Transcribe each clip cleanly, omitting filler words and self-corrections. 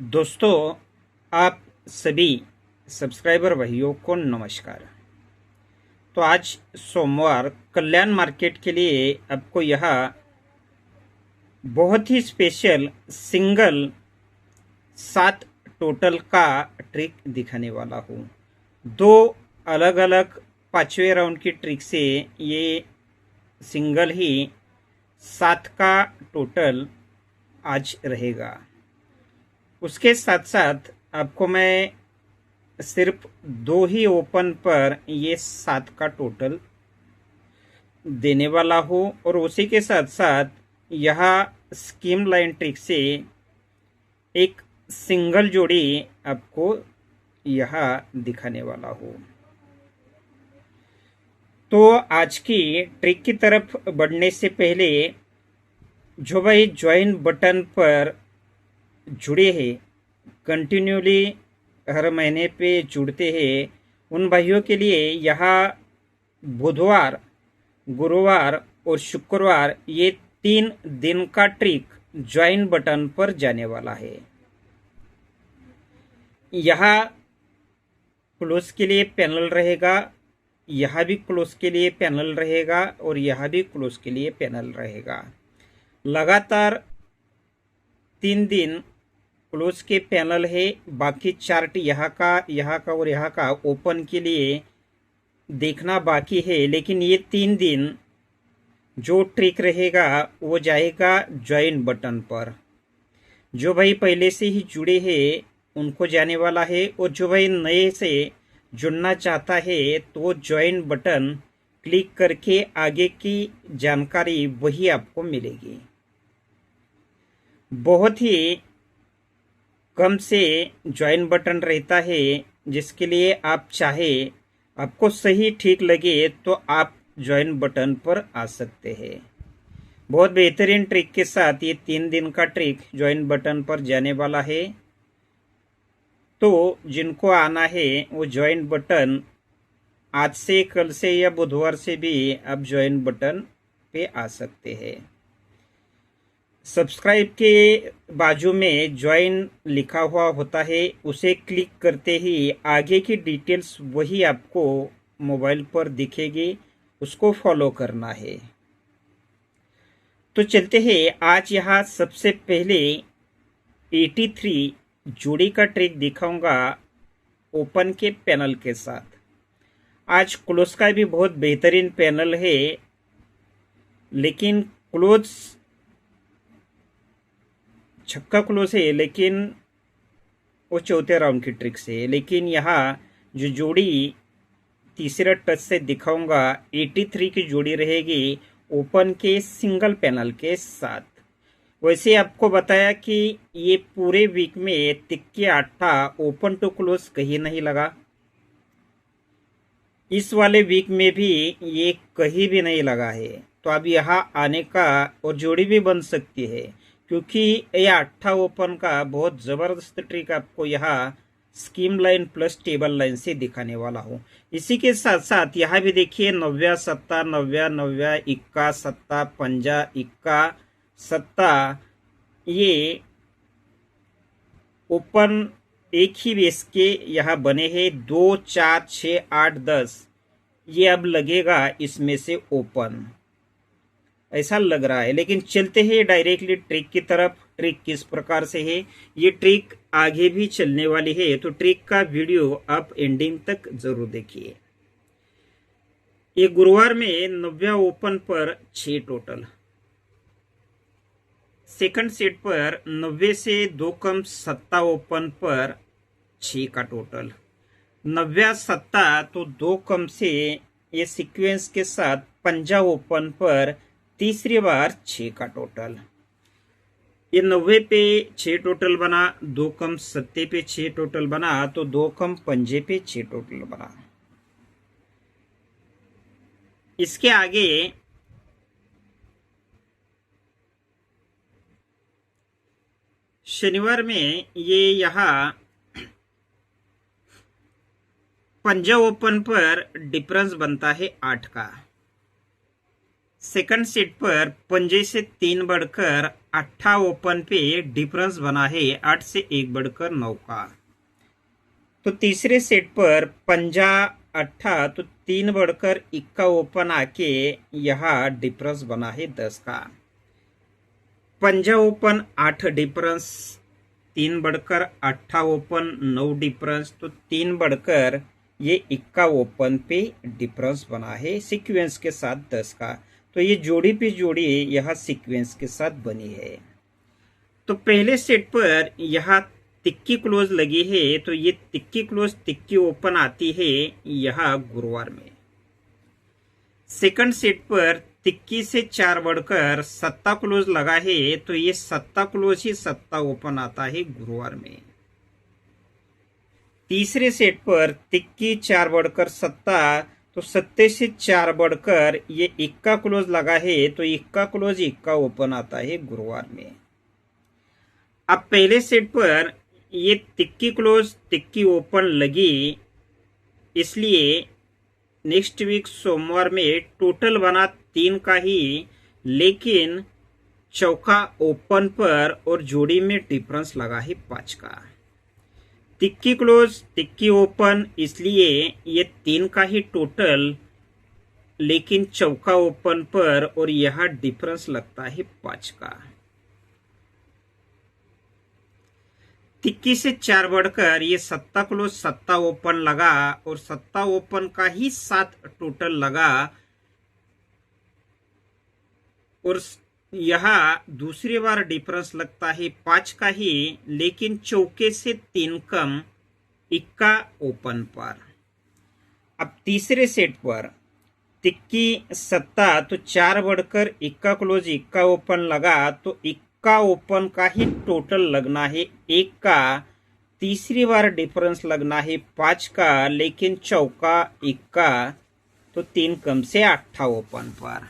दोस्तों, आप सभी सब्सक्राइबर भाइयों को नमस्कार। तो आज सोमवार कल्याण मार्केट के लिए आपको यह बहुत ही स्पेशल सिंगल 7 टोटल का ट्रिक दिखाने वाला हूँ। दो अलग अलग 5वें राउंड की ट्रिक से ये सिंगल ही 7 का टोटल आज रहेगा। उसके साथ साथ आपको मैं सिर्फ 2 ही ओपन पर ये 7 का टोटल देने वाला हूँ और उसी के साथ साथ यह स्कीम लाइन ट्रिक से एक सिंगल जोड़ी आपको यह दिखाने वाला हूँ। तो आज की ट्रिक की तरफ बढ़ने से पहले जो भाई ज्वाइन बटन पर जुड़े हैं, कंटिन्यूली हर महीने पे जुड़ते हैं, उन भाइयों के लिए यहाँ बुधवार, गुरुवार और शुक्रवार ये 3 दिन का ट्रिक ज्वाइन बटन पर जाने वाला है। यहाँ क्लोज के लिए पैनल रहेगा, यहाँ भी क्लोज के लिए पैनल रहेगा और यहाँ भी क्लोज के लिए पैनल रहेगा। लगातार 3 दिन क्लोज के पैनल है, बाकी चार्ट यहाँ का और यहाँ का ओपन के लिए देखना बाकी है। लेकिन ये 3 दिन जो ट्रिक रहेगा वो जाएगा ज्वाइन बटन पर। जो भाई पहले से ही जुड़े हैं उनको जाने वाला है और जो भाई नए से जुड़ना चाहता है तो ज्वाइन बटन क्लिक करके आगे की जानकारी वही आपको मिलेगी। बहुत ही कम से ज्वाइन बटन रहता है, जिसके लिए आप चाहे आपको सही ठीक लगे तो आप ज्वाइन बटन पर आ सकते हैं। बहुत बेहतरीन ट्रिक के साथ ये 3 दिन का ट्रिक ज्वाइन बटन पर जाने वाला है। तो जिनको आना है वो ज्वाइन बटन आज से, कल से या बुधवार से भी आप ज्वाइन बटन पे आ सकते हैं। सब्सक्राइब के बाजू में ज्वाइन लिखा हुआ होता है, उसे क्लिक करते ही आगे की डिटेल्स वही आपको मोबाइल पर दिखेगी, उसको फॉलो करना है। तो चलते हैं, आज यहाँ सबसे पहले 83 जोड़ी का ट्रिक दिखाऊंगा ओपन के पैनल के साथ। आज क्लोज का भी बहुत बेहतरीन पैनल है, लेकिन क्लोज छक्का क्लोज है, लेकिन वो 4थे राउंड की ट्रिक से। लेकिन यहाँ जो जोड़ी तीसरा टच से दिखाऊंगा 83 की जोड़ी रहेगी ओपन के सिंगल पैनल के साथ। वैसे आपको बताया कि ये पूरे वीक में तिक्के आठा ओपन टू क्लोज कहीं नहीं लगा, इस वाले वीक में भी ये कहीं भी नहीं लगा है। तो अब यहाँ आने का और जोड़ी भी बन सकती है, क्योंकि यह 8 ओपन का बहुत जबरदस्त ट्रिक आपको यहाँ scheme line plus table line से दिखाने वाला हूँ। इसी के साथ साथ यहाँ भी देखिए 90 सत्ता 90 90 इक्का सत्ता पंजा इक्का सत्ता, ये ओपन एक ही बेस के यहाँ बने हैं। 2 4 6 8 10 ये अब लगेगा इसमें से ओपन, ऐसा लग रहा है। लेकिन चलते हैं डायरेक्टली ट्रिक की तरफ। ट्रिक किस प्रकार से है, ये ट्रिक आगे भी चलने वाली है, तो ट्रिक का वीडियो आप एंडिंग तक जरूर देखिए। ये गुरुवार में 90 ओपन पर 6 टोटल, सेकंड सेट पर 90 से 2 कम सत्ता ओपन पर 6 का टोटल, 90 सत्ता तो 2 कम से ये सीक्वेंस के साथ पंजा ओपन पर तीसरी बार 6 का टोटल। ये 90 पे 6 टोटल बना, 2 कम सत्ते पे 6 टोटल बना, तो 2 कम पंजे पे 6 टोटल बना। इसके आगे शनिवार में ये यहाँ पंजा ओपन पर डिफरेंस बनता है 8 का। सेकंड सेट पर पंजे से 3 बढ़कर 8 ओपन पे डिफरेंस बना है 8 से 1 बढ़कर 9 का। तो तीसरे सेट पर पंजा 8 तो 3 बढ़कर 1 ओपन आके यहाँ डिफरेंस बना है 10 का। पंजा ओपन 8 डिफरेंस, 3 बढ़कर 8 ओपन 9 डिफरेंस, तो 3 बढ़कर ये 1 ओपन पे डिफरेंस बना है सीक्वेंस के साथ 10 का। तो ये जोड़ी पे जोड़ी यहाँ सीक्वेंस के साथ बनी है। तो पहले सेट पर यहाँ तिक्की क्लोज लगी है, तो ये तिक्की क्लोज तिक्की ओपन आती है यहाँ गुरुवार में। सेकंड सेट पर तिक्की से 4 बढ़कर सत्ता क्लोज लगा है, तो ये सत्ता क्लोज ही सत्ता ओपन आता है गुरुवार में। तीसरे सेट पर तिक्की 4 बढ़कर सत्ता, तो सत्ते से 4 बढ़कर ये 1 क्लोज लगा है, तो 1 क्लोज 1 ओपन आता है गुरुवार में। अब पहले सेट पर ये तिक्की क्लोज तिक्की ओपन लगी, इसलिए नेक्स्ट वीक सोमवार में टोटल बना 3 का ही, लेकिन चौका ओपन पर और जोड़ी में डिफरेंस लगा है 5 का। तिक्की क्लोज तिक्की ओपन, इसलिए ये 3 का ही टोटल, लेकिन चौका ओपन पर और यह डिफरेंस लगता है 5 का। तिक्की से 4 बढ़कर ये सत्ता क्लोज सत्ता ओपन लगा और सत्ता ओपन का ही 7 टोटल लगा, और यहाँ दूसरी बार डिफरेंस लगता है 5 का ही, लेकिन चौके से 3 कम 1 ओपन पर। अब तीसरे सेट पर तिक्की सत्ता, तो 4 बढ़कर 1 क्लोज 1 ओपन लगा, तो 1 ओपन का ही टोटल लगना है 1 का। तीसरी बार डिफरेंस लगना है 5 का, लेकिन चौका 1, तो 3 कम से 8 ओपन पर।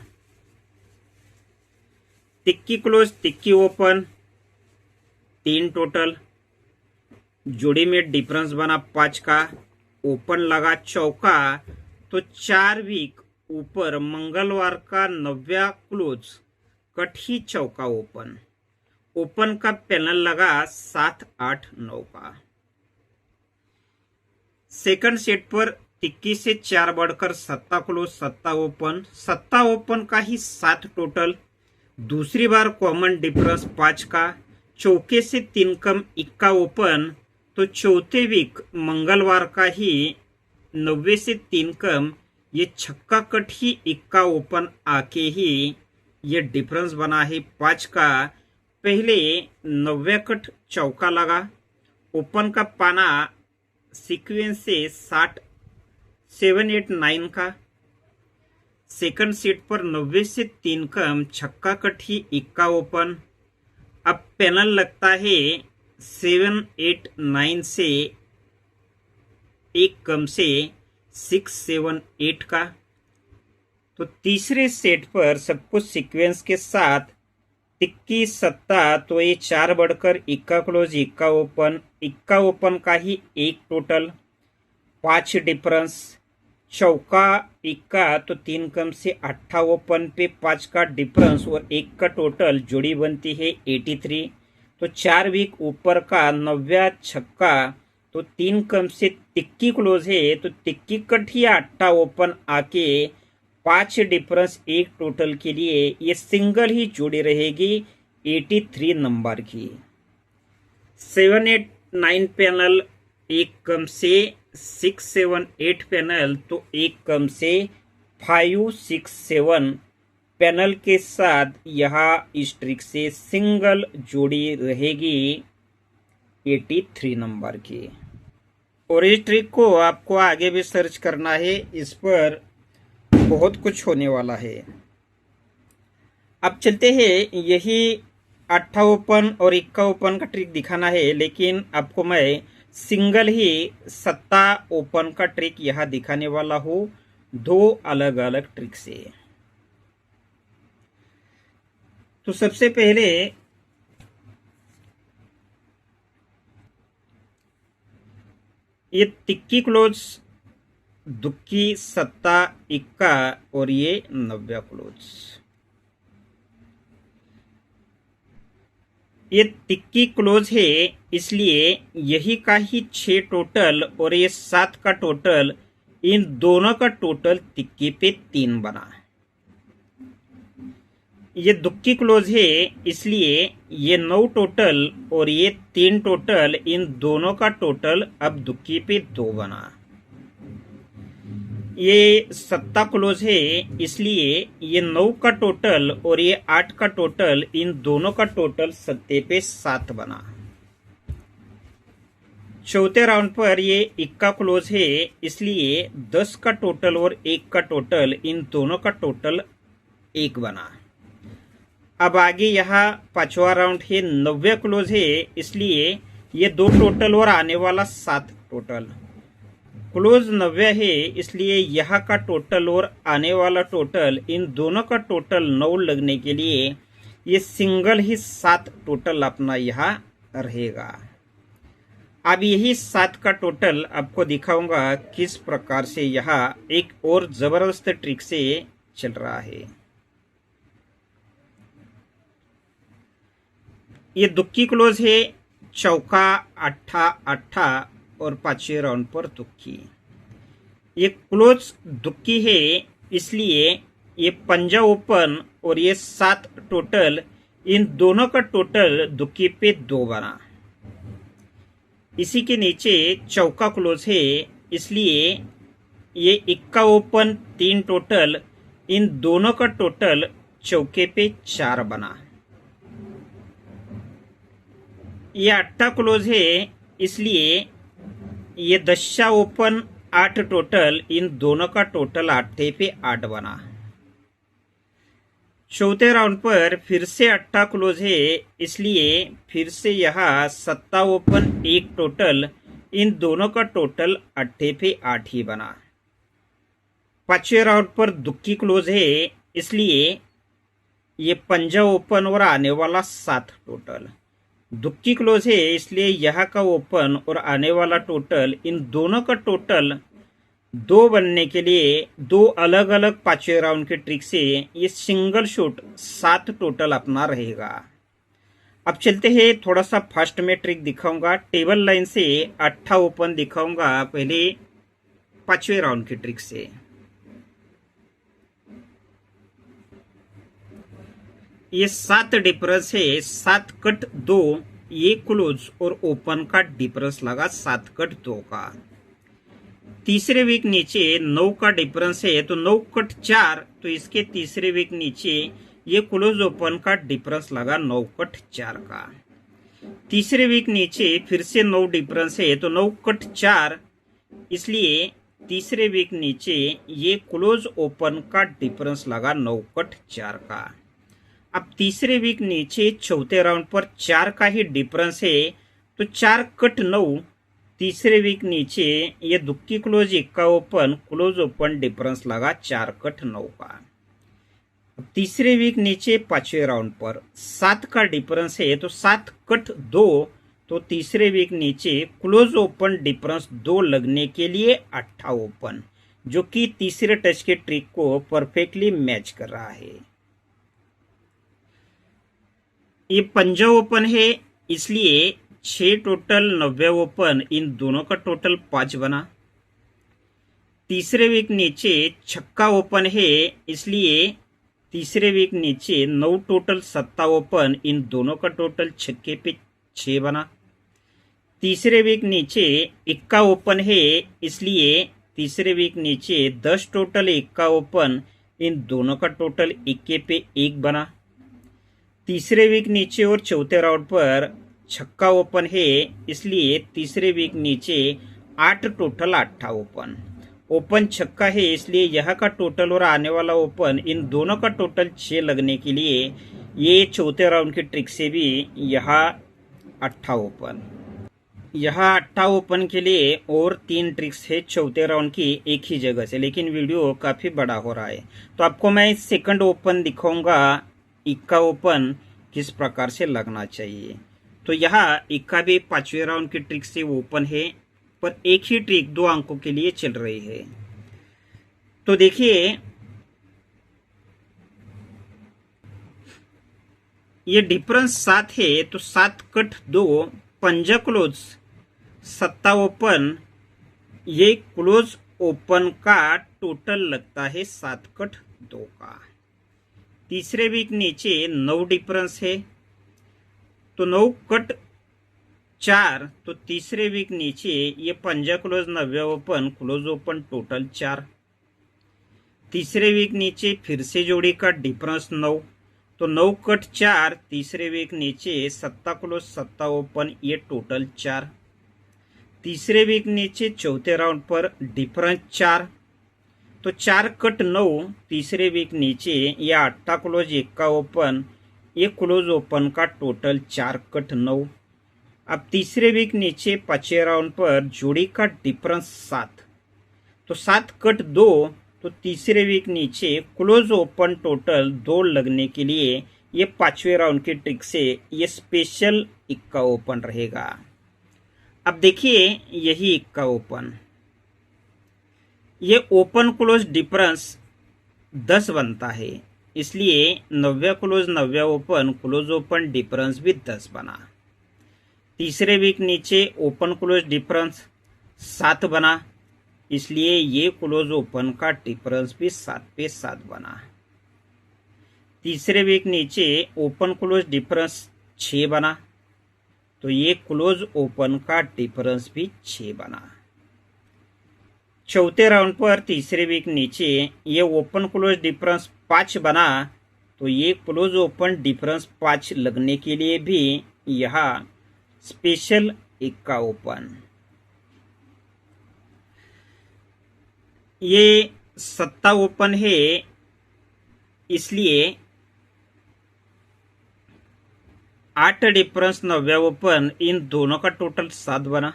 Tikki close tikki open 3 total, जोड़ी में डिफरेंस बना 5 का, ओपन लगा चौका, तो 4 वीक ऊपर मंगलवार का 9वां क्लोज कट ही चौका ओपन, ओपन का पैनल लगा 7 8 9 का। सेकंड सेट पर तिक्की से 4 बढ़कर सत्ता क्लोज सत्ता ओपन का ही 7 टोटल, दूसरी बार कॉमन डिफरेंस 5 का, चौके से 3 कम 1 ओपन, तो चौथे वीक मंगलवार का ही 90 से 3 कम ये छक्का कट ही 1 ओपन आके ही ये डिफरेंस बना है 5 का। पहले 90 कट चौका लगा, ओपन का पाना सीक्वेंस से 60 7 8 9 का। सेकंड सेट पर 90 से 3 कम छक्का कट ही 1 ओपन। अब पैनल लगता है 7 8 9 से 1 कम से 6 7 8 का। तो तीसरे सेट पर सब कुछ सीक्वेंस के साथ तिक्की सत्ता, तो ये 4 बढ़कर 1 क्लोज 1 ओपन, 1 ओपन का ही 1 टोटल, 5 डिफरेंस, चौका 1 तो 3 कम से 8 ओपन पे 5 का डिफरेंस और 1 का टोटल, जोड़ी बनती है 83। तो 4 वीक ऊपर का 90 छक्का, तो 3 कम से तिक्की क्लोज है, तो तिक्की कट ही 8 ओपन आके 5 डिफरेंस 1 टोटल के लिए ये सिंगल ही जोड़ी रहेगी 83 नंबर की। 7 8 9 पैनल 1 कम से 6 7 8 पैनल, तो 1 कम से 5 6 7 पैनल के साथ यहाँ इस ट्रिक से सिंगल जोड़ी रहेगी 83 नंबर की। और इस ट्रिक को आपको आगे भी सर्च करना है, इस पर बहुत कुछ होने वाला है। अब चलते हैं, यही 8 ओपन और 1 ओपन का ट्रिक दिखाना है, लेकिन आपको मैं सिंगल ही 7 ओपन का ट्रिक यहाँ दिखाने वाला हूँ 2 अलग अलग ट्रिक से। तो सबसे पहले ये तिक्की क्लोज दुक्की सत्ता 1 और ये 90 क्लोज। ये तिक्की क्लोज है, इसलिए यही का ही 6 टोटल और ये 7 का टोटल, इन दोनों का टोटल तिक्की पे 3 बना। ये दुक्की क्लोज है, इसलिए ये 9 टोटल और ये 3 टोटल, इन दोनों का टोटल अब दुक्की पे 2 बना। ये सत्ता क्लोज है, इसलिए ये 9 का टोटल और ये 8 का टोटल, इन दोनों का टोटल सत्ते पे 7 बना। चौथे राउंड पर ये इक्का क्लोज है, इसलिए 10 का टोटल और 1 का टोटल, इन दोनों का टोटल 1 बना। अब आगे यहाँ पांचवा राउंड है 90 क्लोज है, इसलिए ये 2 टोटल और आने वाला 7 टोटल। क्लोज 90 है, इसलिए यहाँ का टोटल और आने वाला टोटल, इन दोनों का टोटल 9 लगने के लिए ये सिंगल ही 7 टोटल अपना यहाँ रहेगा। अब यही 7 का टोटल आपको दिखाऊंगा किस प्रकार से यहाँ एक और जबरदस्त ट्रिक से चल रहा है। ये दुक्की क्लोज है, चौका अट्ठा अट्ठा और पांचवें राउंड पर दुक्की। ये क्लोज दुक्की है, इसलिए ये पंजा ओपन और ये 7 टोटल, इन दोनों का टोटल दुक्की पे 2 बना। इसी के नीचे चौका क्लोज है, इसलिए ये इक्का ओपन 3 टोटल, इन दोनों का टोटल चौके पे 4 बना। ये अट्ठा क्लोज है, इसलिए ये दशा ओपन 8 टोटल, इन दोनों का टोटल 8 पे 8 बना। चौथे राउंड पर फिर से अट्ठा क्लोज है, इसलिए फिर से यहाँ सत्ता ओपन 1 टोटल, इन दोनों का टोटल 8 पे 8 ही बना। पांचवें राउंड पर दुक्की क्लोज है, इसलिए ये पंजा ओपन और आने वाला 7 टोटल। दुक्की क्लोज है, इसलिए यहाँ का ओपन और आने वाला टोटल, इन दोनों का टोटल 2 बनने के लिए 2 अलग अलग पांचवें राउंड के ट्रिक से ये सिंगल शॉट 7 टोटल अपना रहेगा। अब चलते हैं, थोड़ा सा फास्ट में ट्रिक दिखाऊंगा। टेबल लाइन से अट्ठा ओपन दिखाऊंगा पहले पांचवें राउंड की ट्रिक से। ये 7 डिफरेंस है, 7 कट 2, ये क्लोज और ओपन का डिफरेंस लगा 7 कट 2 का। तीसरे वीक नीचे 9 का डिफरेंस है, तो 9 कट 4, तो इसके तीसरे वीक नीचे ये क्लोज ओपन का डिफरेंस लगा 9 कट 4 का। तीसरे वीक नीचे फिर से 9 डिफरेंस है, तो 9 कट 4, इसलिए तीसरे वीक नीचे ये क्लोज ओपन का डिफरेंस लगा 9 कट 4 का। अब तीसरे वीक नीचे चौथे राउंड पर 4 का ही डिफरेंस है, तो 4 कट 9, तीसरे वीक नीचे ये दुक्की क्लोज इक्का ओपन क्लोज ओपन डिफरेंस लगा 4 कट 9 का। अब तीसरे वीक नीचे पांचवें राउंड पर 7 का डिफरेंस है, तो 7 कट 2, तो तीसरे वीक नीचे क्लोज ओपन डिफरेंस 2 लगने के लिए 8 ओपन, जो कि तीसरे टच के ट्रिक को परफेक्टली मैच कर रहा है। ये पंजा ओपन है, इसलिए 6 टोटल 90 ओपन, इन दोनों का टोटल 5 बना। तीसरे वीक नीचे छक्का ओपन है, इसलिए तीसरे वीक नीचे 9 टोटल सत्ता ओपन, इन दोनों का टोटल छक्के पे 6 बना। तीसरे वीक नीचे इक्का ओपन है, इसलिए तीसरे वीक नीचे 10 टोटल इक्का ओपन, इन दोनों का टोटल इक्के पे 1 बना। तीसरे वीक नीचे और चौथे राउंड पर छक्का ओपन है, इसलिए तीसरे वीक नीचे 8 टोटल 8 ओपन। ओपन छक्का है, इसलिए यहाँ का टोटल और आने वाला ओपन, इन दोनों का टोटल 6 लगने के लिए ये चौथे राउंड की ट्रिक से भी यहाँ 8 ओपन। यहाँ 8 ओपन के लिए और 3 ट्रिक्स है चौथे राउंड की एक ही जगह से, लेकिन वीडियो काफ़ी बड़ा हो रहा है, तो आपको मैं सेकंड ओपन दिखाऊंगा, इक्का ओपन किस प्रकार से लगना चाहिए। तो यहाँ इक्का भी पांचवें राउंड की ट्रिक से ओपन है, पर एक ही ट्रिक 2 अंकों के लिए चल रही है। तो देखिए, ये डिफरेंस 7 है, तो 7 कट 2 पंजा क्लोज 7 ओपन, ये क्लोज ओपन का टोटल लगता है 7 कट 2 का। तीसरे वीक नीचे 9 डिफरेंस है, तो 9 कट 4, तो तीसरे वीक नीचे ये पंजा close 90 open close open total 4। तीसरे वीक नीचे फिर से जोड़ी का डिफरेंस 9, तो 9 कट 4, तीसरे वीक नीचे 7 क्लोज 7 ओपन, ये टोटल 4। तीसरे वीक नीचे चौथे राउंड पर डिफरेंस 4, तो 4 कट 9, तीसरे वीक नीचे या 8 क्लोज 1 ओपन, ये क्लोज ओपन का टोटल 4 कट 9। अब तीसरे वीक नीचे पांचवें राउंड पर जोड़ी का डिफरेंस 7, तो 7 कट 2, तो तीसरे वीक नीचे क्लोज ओपन टोटल 2 लगने के लिए ये पांचवें राउंड की ट्रिक से ये स्पेशल इक्का ओपन रहेगा। अब देखिए यही इक्का ओपन, ये ओपन क्लोज डिफरेंस 10 बनता है, इसलिए 90 close 90 open close open difference भी 10 बना। तीसरे वीक नीचे ओपन क्लोज डिफरेंस 7 बना, इसलिए ये क्लोज ओपन का डिफरेंस भी 7 पे 7 बना। तीसरे वीक नीचे ओपन क्लोज डिफरेंस 6 बना, तो ये क्लोज ओपन का डिफरेंस भी 6 बना। चौथे राउंड पर तीसरे वीक नीचे ये ओपन क्लोज डिफरेंस 5 बना, तो ये क्लोज ओपन डिफरेंस 5 लगने के लिए भी यहाँ स्पेशल इक्का ओपन। ये 7 ओपन है, इसलिए 8 डिफरेंस 90 ओपन, इन दोनों का टोटल 7 बना।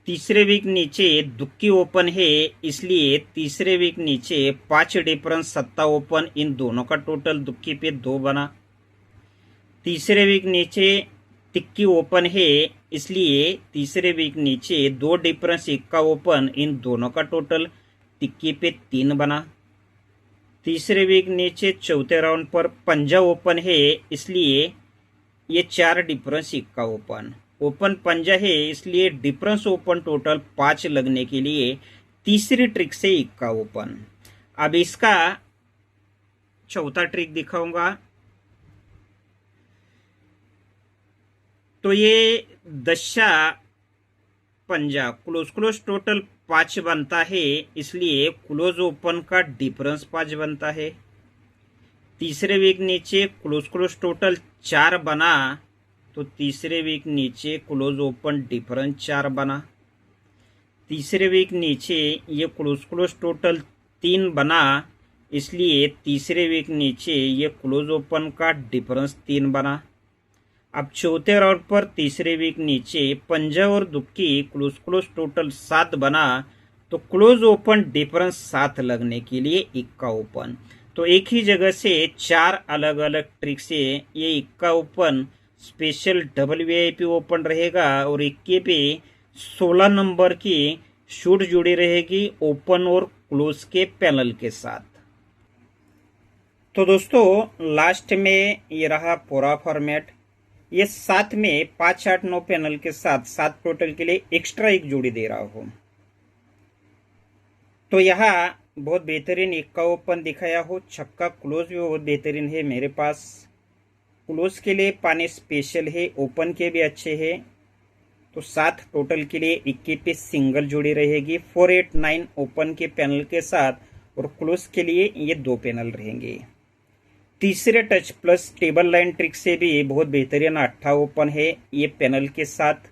तीसरे वीक नीचे दुक्की ओपन है, इसलिए तीसरे वीक नीचे 5 डिफरेंस 7 ओपन, इन दोनों का टोटल दुक्की पे 2 बना। तीसरे वीक नीचे तिक्की ओपन है, इसलिए तीसरे वीक नीचे 2 डिफरेंस 1 ओपन, इन दोनों का टोटल तिक्की पे 3 बना। तीसरे वीक नीचे चौथे राउंड पर पंजा ओपन है, इसलिए ये 4 डिफरेंस 1 ओपन, ओपन पंजा है, इसलिए डिफरेंस ओपन टोटल 5 लगने के लिए तीसरी ट्रिक से 1 ओपन। अब इसका चौथा ट्रिक दिखाऊंगा। तो ये दशा पंजा क्लोज क्लोज टोटल 5 बनता है, इसलिए क्लोज ओपन का डिफरेंस 5 बनता है। तीसरे वीक नीचे क्लोज क्लोज टोटल 4 बना, तो तीसरे वीक नीचे क्लोज ओपन डिफरेंस 4 बना। तीसरे वीक नीचे ये क्लोज क्लोज टोटल 3 बना, इसलिए तीसरे वीक नीचे ये क्लोज ओपन का डिफरेंस 3 बना। अब चौथे राउंड पर तीसरे वीक नीचे पंजा और दुक्की क्लोज क्लोज टोटल 7 बना, तो क्लोज ओपन डिफरेंस 7 लगने के लिए 1 ओपन। तो एक ही जगह से 4 अलग अलग ट्रिक से ये 1 open special double VIP open रहेगा, और 1 पे 16 नंबर की शूट जुड़ी रहेगी ओपन और क्लोज के पैनल के साथ। तो दोस्तों लास्ट में ये रहा पूरा फॉर्मेट। ये साथ में 5, 8, 9 पैनल के साथ 7 टोटल के लिए एक्स्ट्रा एक जोड़ी दे रहा हूं। तो यहाँ बहुत बेहतरीन 1 ओपन दिखाया हो, छक्का क्लोज भी बहुत बेहतरीन है मेरे पास। क्लोज के लिए पाने स्पेशल है, ओपन के भी अच्छे हैं। तो 7 टोटल के लिए 21 पे सिंगल जोड़ी रहेगी, 4, 8, 9 ओपन के पैनल के साथ, और क्लोज के लिए ये 2 पैनल रहेंगे। तीसरे touch plus table line trick से भी बहुत बेहतरीन 8 ओपन है, ये पैनल के साथ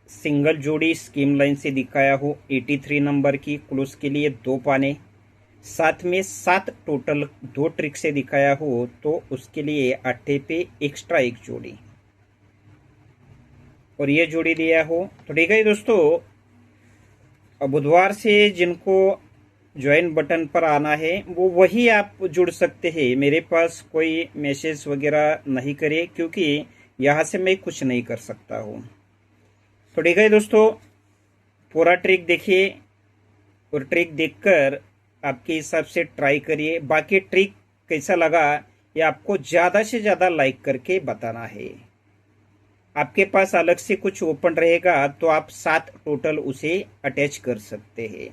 सिंगल जोड़ी स्कीम लाइन से दिखाया हो 83 नंबर की, क्लोज के लिए 2 पाने, साथ में 7 टोटल 2 ट्रिक से दिखाया हो, तो उसके लिए 8 पे एक्स्ट्रा एक जोड़ी, और ये जोड़ी दिया हो। तो ठीक है दोस्तों, बुधवार से जिनको ज्वाइन बटन पर आना है वो वही आप जुड़ सकते हैं। मेरे पास कोई मैसेज वगैरह नहीं करे, क्योंकि यहाँ से मैं कुछ नहीं कर सकता हूँ। तो ठीक है दोस्तों, पूरा ट्रिक देखिए और ट्रिक देखकर आपके हिसाब से ट्राई करिए। बाकी ट्रिक कैसा लगा ये आपको ज़्यादा से ज़्यादा लाइक करके बताना है। आपके पास अलग से कुछ ओपन रहेगा तो आप 7 टोटल उसे अटैच कर सकते हैं।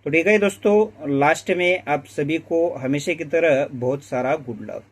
तो ठीक है दोस्तों, लास्ट में आप सभी को हमेशा की तरह बहुत सारा गुड लक।